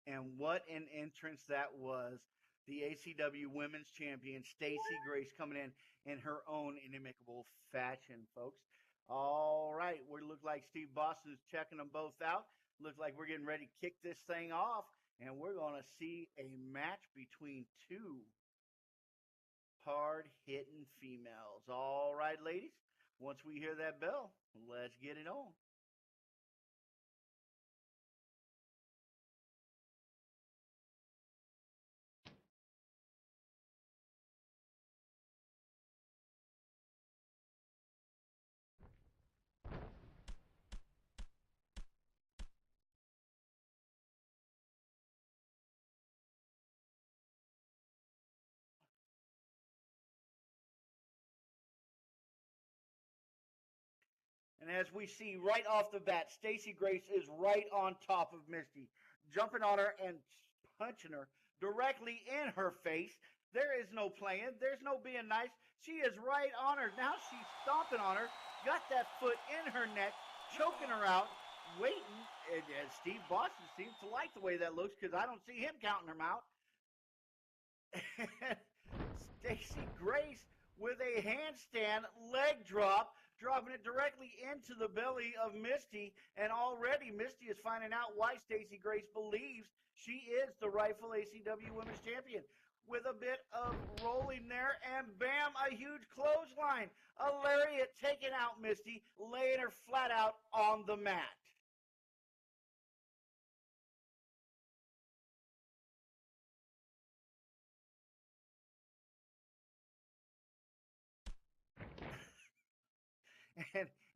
And what an entrance that was. The ACW Women's Champion, Staci Grace, coming in her own inimitable fashion, folks. All right, we look like Steve Boston's checking them both out. Looks like we're getting ready to kick this thing off, and we're going to see a match between two hard-hitting females. All right, ladies, once we hear that bell, let's get it on. And as we see right off the bat, Staci Grace is right on top of Misty, jumping on her and punching her directly in her face. There is no playing. There's no being nice. She is right on her. Now she's stomping on her, got that foot in her neck, choking her out, waiting. And Steve Boston seems to like the way that looks because I don't see him counting them out. Staci Grace with a handstand leg drop, dropping it directly into the belly of Misty. And already Misty is finding out why Staci Grace believes she is the rightful ACW Women's Champion. With a bit of rolling there, and bam, a huge clothesline. A lariat taking out Misty, laying her flat out on the mat.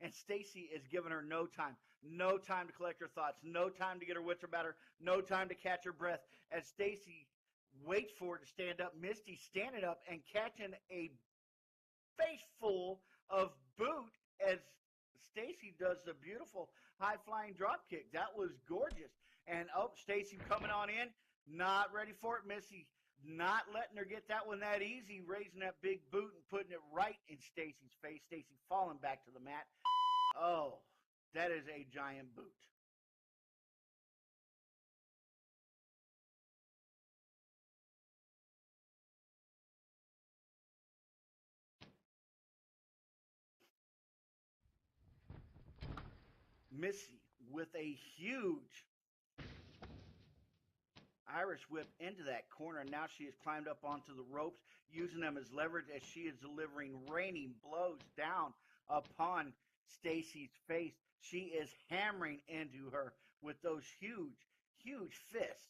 And Staci is giving her no time to collect her thoughts, no time to get her wits about her, no time to catch her breath. As Staci waits for it to stand up, Misty standing up and catching a face full of boot as Staci does the beautiful high flying drop kick. That was gorgeous. And Staci coming on in, not ready for it. Misty not letting her get that one that easy, raising that big boot and putting it right in Staci's face. Staci falling back to the mat. Oh, that is a giant boot. Missy with a huge Irish whip into that corner. Now she has climbed up onto the ropes, using them as leverage as she is delivering raining blows down upon Staci's face. She is hammering into her with those huge fists.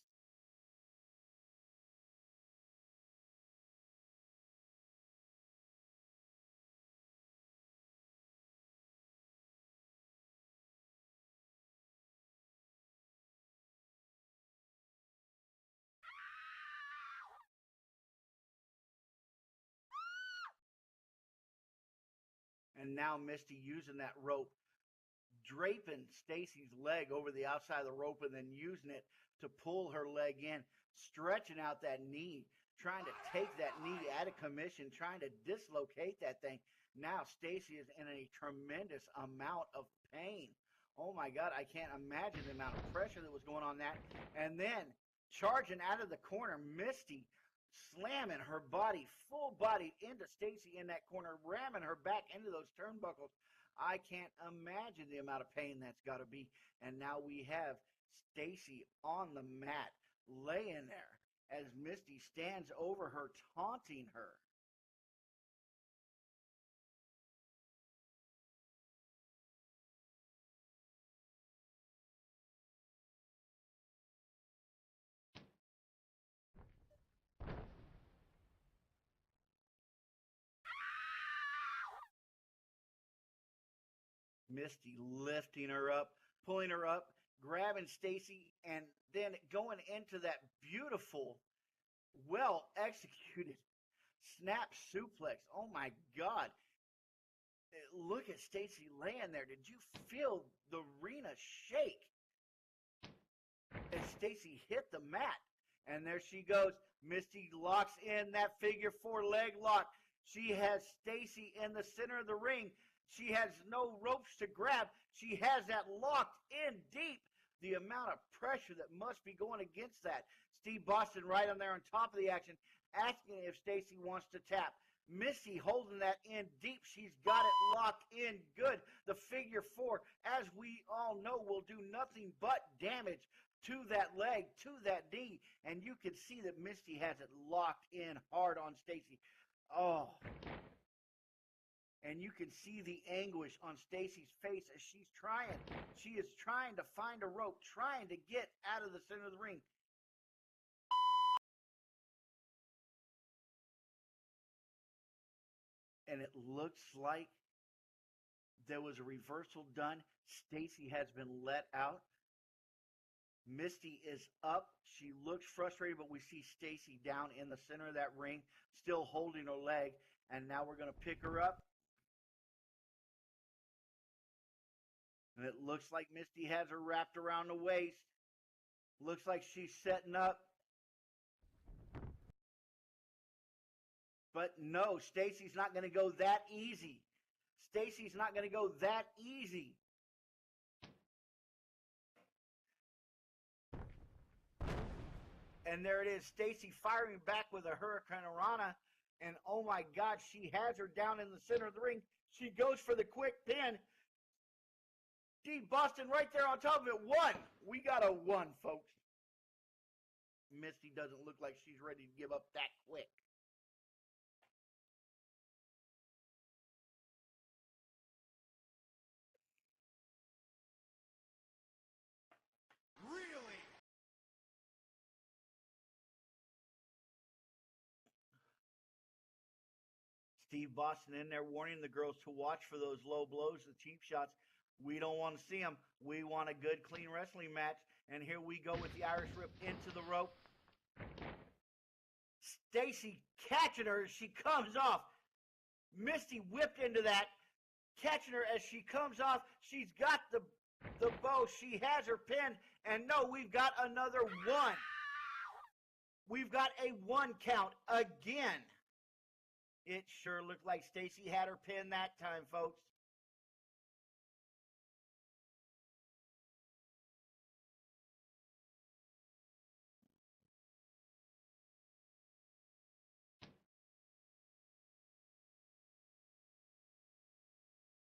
And now Misty using that rope, draping Staci's leg over the outside of the rope and then using it to pull her leg in, stretching out that knee, trying to take that knee out of commission, trying to dislocate that thing. Now Staci is in a tremendous amount of pain. Oh my God, I can't imagine the amount of pressure that was going on that. And then charging out of the corner, Misty slamming her body, full body into Staci in that corner, ramming her back into those turnbuckles. I can't imagine the amount of pain that's got to be. And now we have Staci on the mat, laying there as Misty stands over her, taunting her. Misty lifting her up, pulling her up, grabbing Staci, and then going into that beautiful, well executed snap suplex. Oh my God. Look at Staci laying there. Did you feel the arena shake as Staci hit the mat? And there she goes. Misty locks in that figure four leg lock. She has Staci in the center of the ring. She has no ropes to grab. She has that locked in deep. the amount of pressure that must be going against that. Steve Boston right on there on top of the action, asking if Staci wants to tap. Misty holding that in deep. She's got it locked in good. The figure four, as we all know, will do nothing but damage to that leg, to that knee. And you can see that Misty has it locked in hard on Staci. Oh. And you can see the anguish on Staci's face as she's trying. She is trying to find a rope, trying to get out of the center of the ring. And it looks like there was a reversal done. Staci has been let out. Misty is up. She looks frustrated, but we see Staci down in the center of that ring, still holding her leg. And now we're going to pick her up. And it looks like Misty has her wrapped around the waist. Looks like she's setting up. But no, Staci's not going to go that easy. Staci's not going to go that easy. And there it is, Staci firing back with a Hurricane Rana. And oh my God, she has her down in the center of the ring. She goes for the quick pin. Steve Boston right there on top of it. One. We got a one, folks. Misty doesn't look like she's ready to give up that quick. Really? Steve Boston in there warning the girls to watch for those low blows, the cheap shots. We don't want to see them. We want a good, clean wrestling match. And here we go with the Irish Whip into the rope. Staci catching her as she comes off. Misty whipped into that, catching her as she comes off. She's got the bow. She has her pinned. And no, we've got another one. We've got a one count again. It sure looked like Staci had her pinned that time, folks.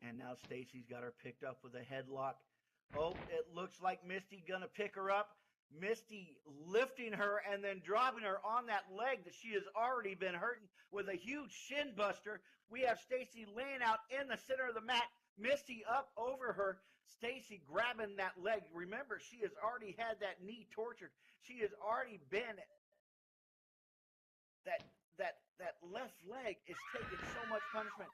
And now Staci's got her picked up with a headlock. Oh, it looks like Misty gonna pick her up. Misty lifting her and then dropping her on that leg that she has already been hurting with a huge shin buster. We have Staci laying out in the center of the mat. Misty up over her. Staci grabbing that leg. Remember, she has already had that knee tortured. She has already been that left leg is taking so much punishment.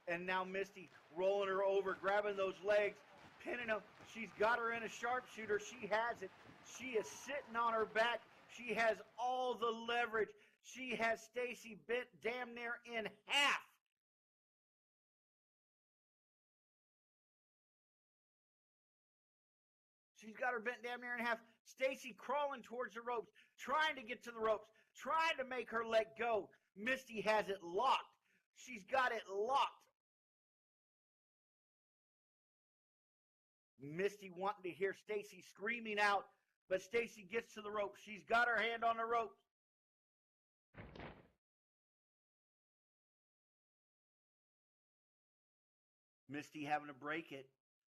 And now Misty rolling her over, grabbing those legs, pinning them. She's got her in a sharpshooter. She has it. She is sitting on her back. She has all the leverage. She has Staci bent damn near in half. She's got her bent damn near in half. Staci crawling towards the ropes, trying to get to the ropes, trying to make her let go. Misty has it locked. She's got it locked. Misty wanting to hear Staci screaming out, but Staci gets to the ropes. She's got her hand on the ropes. Misty having to break it.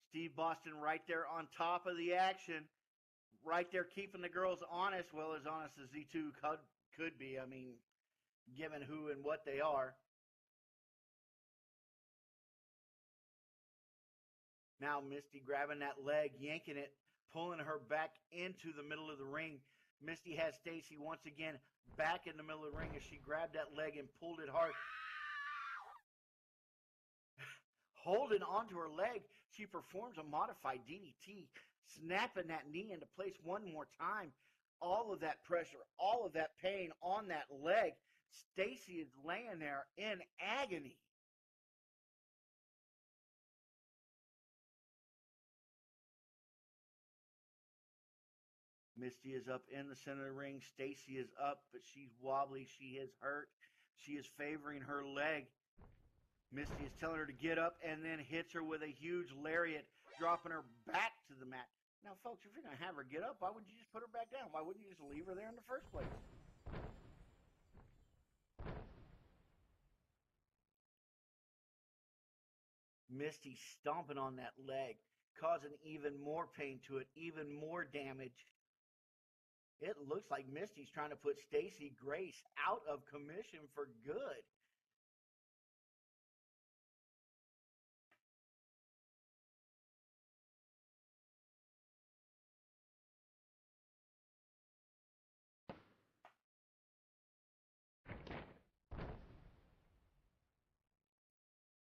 Steve Boston right there on top of the action. Right there keeping the girls honest. Well, as honest as the two could be. I mean, given who and what they are. Now Misty grabbing that leg, yanking it, pulling her back into the middle of the ring. Misty has Staci once again back in the middle of the ring as she grabbed that leg and pulled it hard. Holding onto her leg, she performs a modified DDT, snapping that knee into place one more time. All of that pressure, all of that pain on that leg. Staci is laying there in agony. Misty is up in the center of the ring. Staci is up, but she's wobbly. She is hurt. She is favoring her leg. Misty is telling her to get up and then hits her with a huge lariat. dropping her back to the mat. Now, folks, if you're going to have her get up, why wouldn't you just put her back down? Why wouldn't you just leave her there in the first place? Misty stomping on that leg, causing even more pain to it, even more damage. It looks like Misty's trying to put Staci Grace out of commission for good.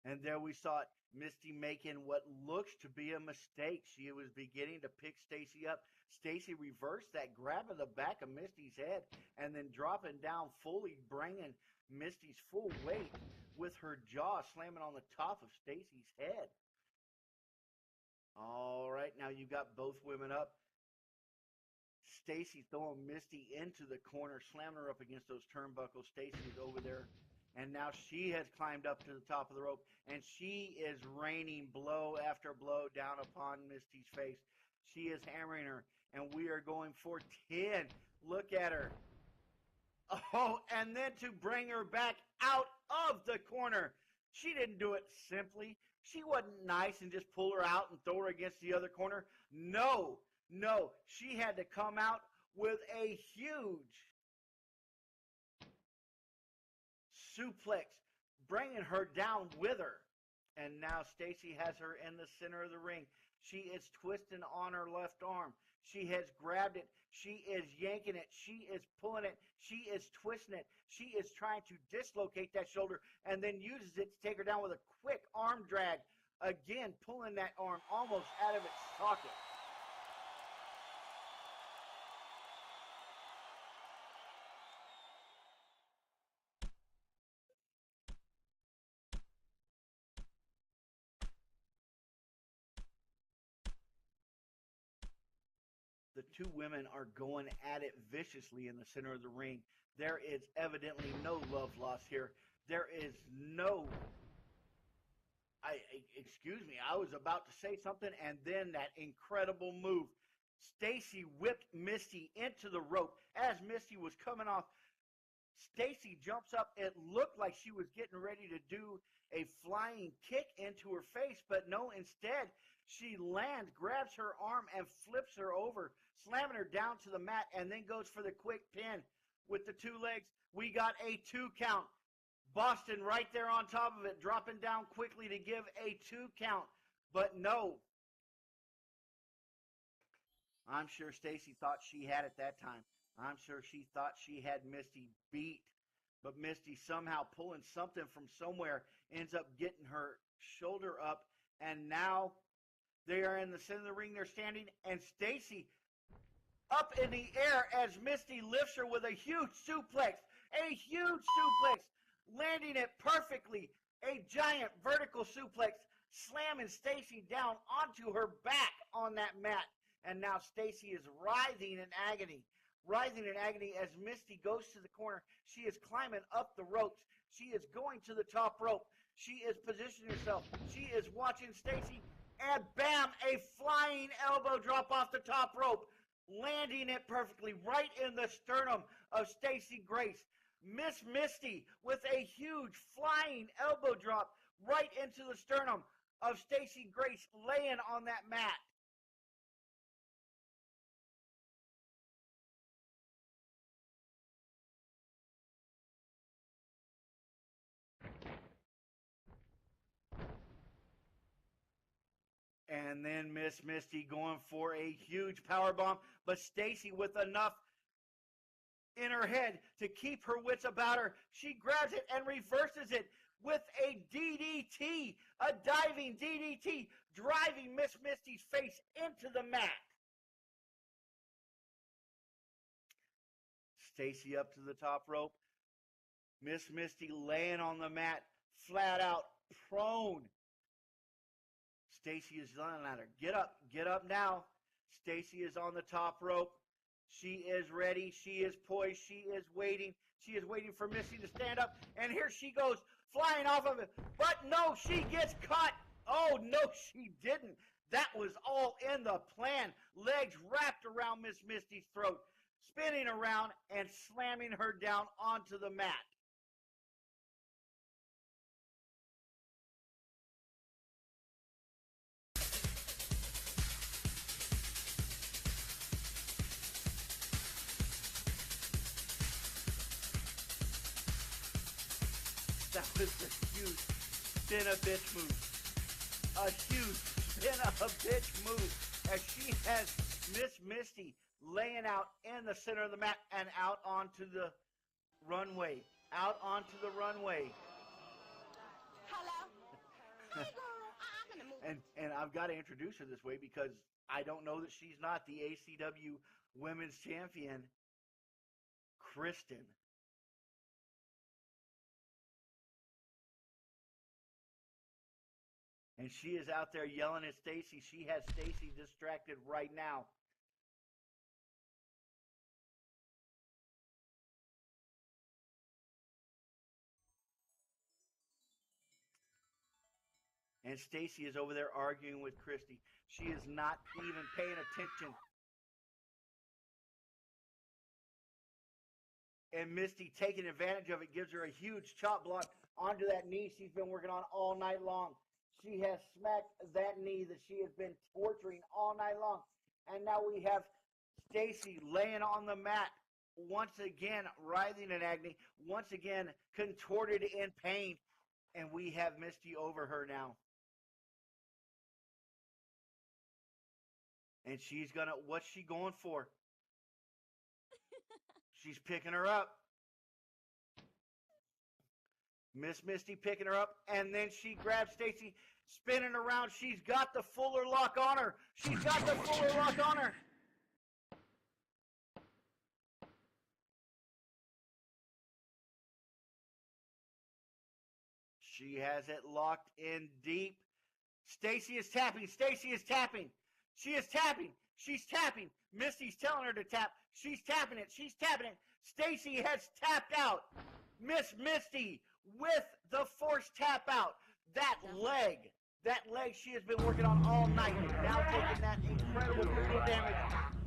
And there we saw it, Misty making what looks to be a mistake. She was beginning to pick Staci up. Staci reversed that grab of the back of Misty's head and then dropping down fully, bringing Misty's full weight with her jaw slamming on the top of Staci's head. All right, now you got both women up. Staci throwing Misty into the corner, slamming her up against those turnbuckles. Staci is over there. And now she has climbed up to the top of the rope, and she is raining blow after blow down upon Misty's face. She is hammering her, and we are going for 10. Look at her. Oh, and then to bring her back out of the corner. She didn't do it simply. She wasn't nice and just pull her out and throw her against the other corner. No. She had to come out with a huge suplex, bringing her down with her. And now Staci has her in the center of the ring. She is twisting on her left arm. She has grabbed it. She is yanking it. She is pulling it. She is twisting it. She is trying to dislocate that shoulder and then uses it to take her down with a quick arm drag. Again, pulling that arm almost out of its socket. The two women are going at it viciously in the center of the ring. There is evidently no love lost here. There is no... excuse me, I was about to say something, and then that incredible move. Staci whipped Misty into the rope. As Misty was coming off, Staci jumps up. It looked like she was getting ready to do a flying kick into her face, but no, instead, she lands, grabs her arm, and flips her over, slamming her down to the mat, and then goes for the quick pin with the two legs. We got a 2 count. Boston right there on top of it, dropping down quickly to give a 2 count. But no. I'm sure Staci thought she had it that time. I'm sure she thought she had Misty beat. But Misty somehow pulling something from somewhere ends up getting her shoulder up. And now they are in the center of the ring. They're standing. And Staci up in the air as Misty lifts her with a huge suplex. A huge suplex. Landing it perfectly. A giant vertical suplex. Slamming Staci down onto her back on that mat. And now Staci is writhing in agony. Writhing in agony as Misty goes to the corner. She is climbing up the ropes. She is going to the top rope. She is positioning herself. She is watching Staci. And bam, a flying elbow drop off the top rope. Landing it perfectly right in the sternum of Staci Grace. Miss Misty with a huge flying elbow drop right into the sternum of Staci Grace laying on that mat. And then Miss Misty going for a huge powerbomb, but Staci with enough in her head to keep her wits about her. She grabs it and reverses it with a DDT, a diving DDT, driving Miss Misty's face into the mat. Staci up to the top rope. Miss Misty laying on the mat, flat out, prone. Staci is yelling at her, get up now. Staci is on the top rope. She is ready. She is poised. She is waiting. She is waiting for Misty to stand up. And here she goes, flying off of it. But no, she gets caught. Oh, no, she didn't. That was all in the plan. Legs wrapped around Miss Misty's throat, spinning around and slamming her down onto the mat. That was a huge spin a bitch move. A huge spin a bitch move as she has Miss Misty laying out in the center of the mat and out onto the runway. Out onto the runway. Hello? Hey, girl, I'm gonna move. And I've got to introduce her this way because I don't know that she's not the ACW Women's Champion, Kristen. And she is out there yelling at Staci. She has Staci distracted right now. And Staci is over there arguing with Christy. She is not even paying attention. And Misty, taking advantage of it, gives her a huge chop block onto that knee she's been working on all night long. She has smacked that knee that she has been torturing all night long. And now we have Staci laying on the mat, once again writhing in agony, once again contorted in pain. And we have Misty over her now. And she's gonna, what's she going for? She's picking her up. Miss Misty picking her up, and then she grabs Staci, spinning around. She's got the Fuller lock on her. She's got the Fuller lock on her. She has it locked in deep. Staci is tapping. Staci is tapping. She is tapping. She's tapping. Misty's telling her to tap. She's tapping it. She's tapping it. Staci has tapped out. Miss Misty with the forced tap out. That leg she has been working on all night. Now taking that incredible brutal damage.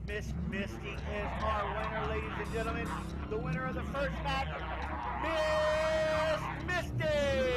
Miss Misty is our winner, ladies and gentlemen. The winner of the first match, Miss Misty.